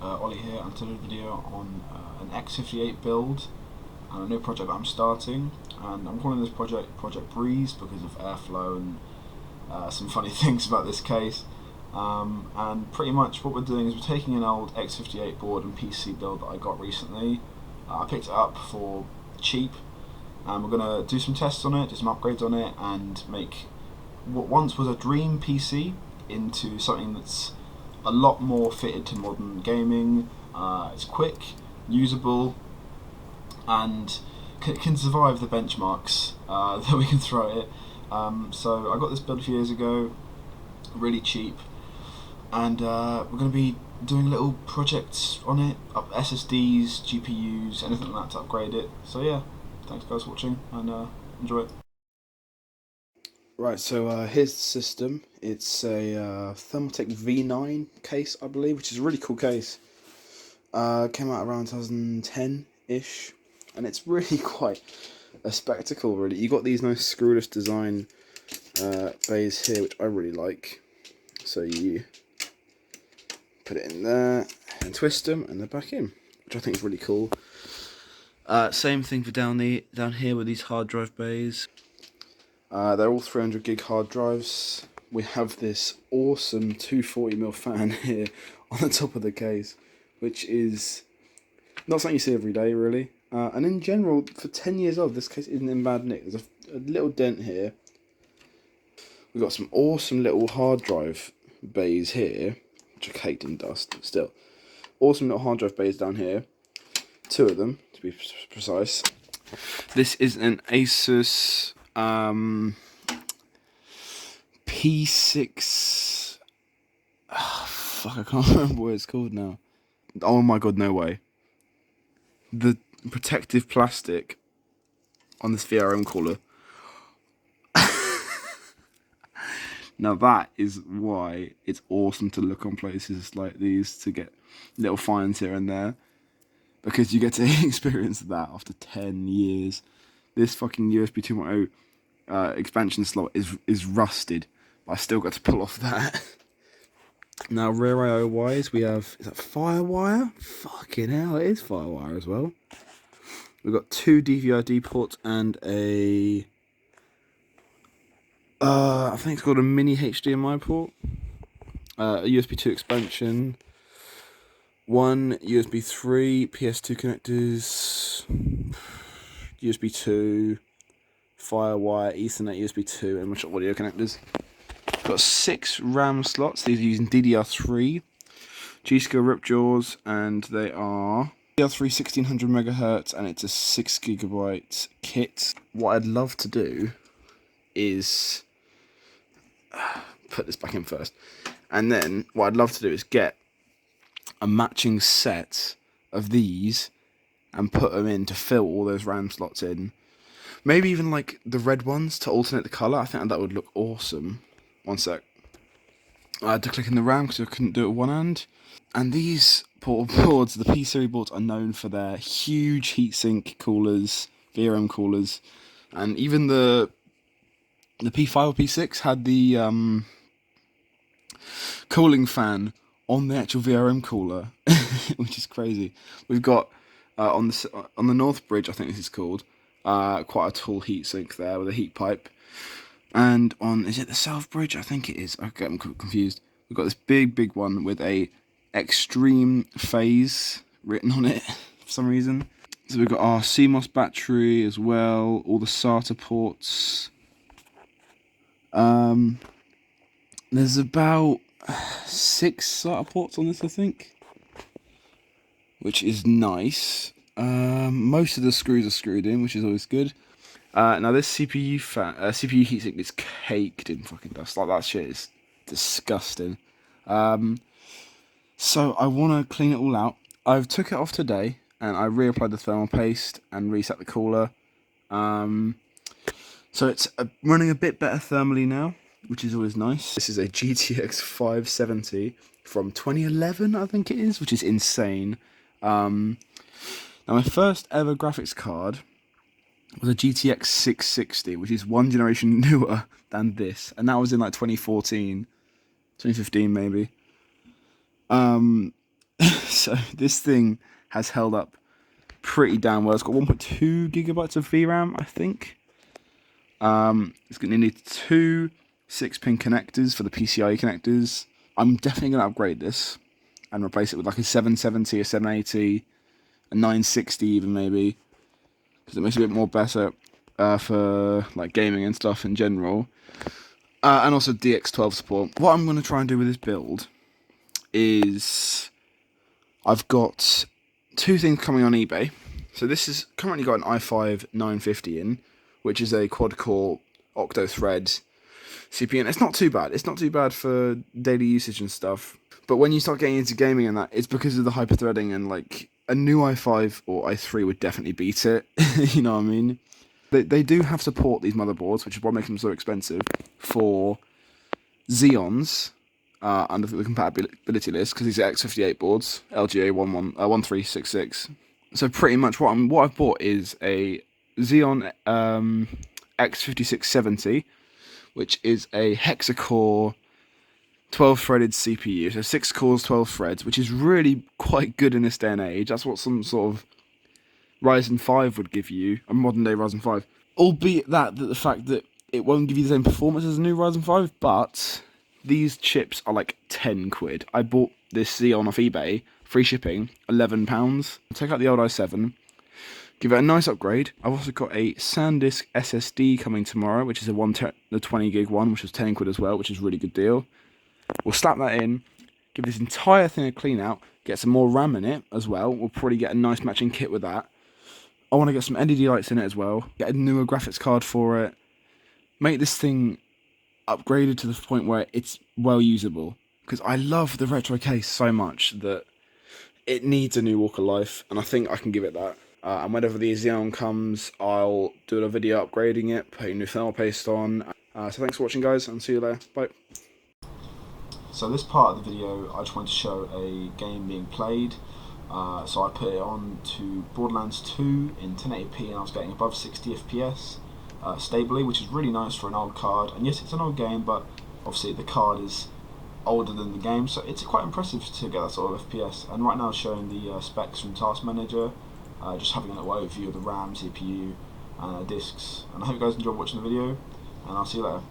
Ollie here, and today's video on an X58 build and a new project that I'm starting. And I'm calling this Project Breeze because of airflow and some funny things about this case. And pretty much what we're doing is we're taking an old X58 board and PC build that I got recently. I picked it up for cheap, and we're going to do some tests on it, do some upgrades on it, and make what once was a dream PC into something that's a lot more fitted to modern gaming. It's quick, usable, and can survive the benchmarks that we can throw at it. So I got this build a few years ago, really cheap, and we're going to be doing little projects on it, up SSDs, GPUs, anything like that to upgrade it. So yeah, thanks guys for watching, and enjoy it. Right, so here's the system. It's a Thermaltake V9 case, I believe, which is a really cool case. Came out around 2010-ish, and it's really quite a spectacle, really. You got these nice screwless design bays here, which I really like. So you put it in there and twist them, and they're back in, which I think is really cool. Same thing for down here with these hard drive bays. They're all 300 gig hard drives. We have this awesome 240mm fan here on the top of the case, which is not something you see every day, really. And in general, for 10 years old, this case isn't in bad nick. There's a little dent here. We've got some awesome little hard drive bays here, which are caked in dust, but still. Awesome little hard drive bays down here. 2 of them, to be precise. This is an Asus P6. Fuck, I can't remember what it's called now. Oh my god, no way. The protective plastic on this VRM cooler. Now that is why it's awesome to look on places like these to get little finds here and there, because you get to experience that after 10 years. This fucking USB 2.0 expansion slot is rusted, but I still got to pull off that. Now rear I/O wise, we have, is that Firewire? Fucking hell, it is Firewire as well. We've got 2 DVI-D ports and a I think it's called a mini HDMI port, a USB 2 expansion, 1 USB 3 PS2 connectors, USB 2, Firewire, Ethernet, USB 2, and much audio connectors. Got 6 RAM slots. These are using DDR3, G-Skill Ripjaws, and they are DDR3 1600 MHz, and it's a 6GB kit. What I'd love to do is put this back in first, and then what I'd love to do is get a matching set of these and put them in to fill all those RAM slots in. Maybe even like the red ones to alternate the colour. I think that would look awesome. One sec. I had to click in the RAM because I couldn't do it with one hand. And these portable boards, the P-series boards, are known for their huge heatsink coolers, VRM coolers, and even the P5 or P6 had the cooling fan on the actual VRM cooler, which is crazy. We've got on the North Bridge, I think this is called, quite a tall heatsink there with a heat pipe. And on, is it the South Bridge? I think it is. Okay, I'm confused. We've got this big one with a extreme phase written on it for some reason. So we've got our CMOS battery as well, all the SATA ports. There's about 6 SATA ports on this, I think, which is nice. Most of the screws are screwed in, which is always good. Now this CPU heatsink is caked in fucking dust. Like, that shit is disgusting. So I want to clean it all out. I've took it off today, and I reapplied the thermal paste and reset the cooler. So it's running a bit better thermally now, which is always nice. This is a GTX 570 from 2011, I think it is, which is insane. Now my first ever graphics card was a GTX 660, which is 1 generation newer than this, and that was in like 2014, 2015 maybe. So this thing has held up pretty damn well. It's got 1.2 gigabytes of VRAM, I think. It's going to need two 6-pin connectors for the PCIe connectors. I'm definitely going to upgrade this and replace it with like a 770, a 780, a 960 even maybe, because it makes it a bit more better for like gaming and stuff in general. And also DX12 support. What I'm going to try and do with this build is I've got two things coming on eBay. So this is currently got an i5 950 in, which is a quad-core octo-thread CPU, and it's not too bad. It's not too bad for daily usage and stuff. But when you start getting into gaming and that, it's because of the hyper-threading, and like a new i5 or i3 would definitely beat it. You know what I mean? They do have support, these motherboards, which is what makes them so expensive, for Xeons under the compatibility list, because these are X58 boards, LGA 1366. So pretty much what I've bought is a Xeon X5670, which is a hexa-core 12-threaded CPU. So 6 cores, 12 threads, which is really quite good in this day and age. That's what some sort of Ryzen 5 would give you, a modern day Ryzen 5. Albeit that the fact that it won't give you the same performance as a new Ryzen 5, but these chips are like 10 quid. I bought this Xeon off eBay, free shipping, £11. Take out the old i7, give it a nice upgrade. I've also got a SanDisk SSD coming tomorrow, which is the 20 gig one, which was 10 quid as well, which is a really good deal. We'll slap that in, give this entire thing a clean out, get some more RAM in it as well. We'll probably get a nice matching kit with that. I want to get some LED lights in it as well, get a newer graphics card for it, make this thing upgraded to the point where it's well usable. Because I love the retro case so much that it needs a new walk of life, and I think I can give it that. And whenever the Xeon comes, I'll do a video upgrading it, putting new thermal paste on. So thanks for watching, guys, and see you later. Bye. So this part of the video, I just wanted to show a game being played. So I put it on to Borderlands 2 in 1080p, and I was getting above 60 FPS stably, which is really nice for an old card. And yes, it's an old game, but obviously the card is older than the game, so it's quite impressive to get that sort of FPS. And right now it's showing the specs from Task Manager, just having a little overview of the RAM, CPU, discs. And I hope you guys enjoyed watching the video, and I'll see you later.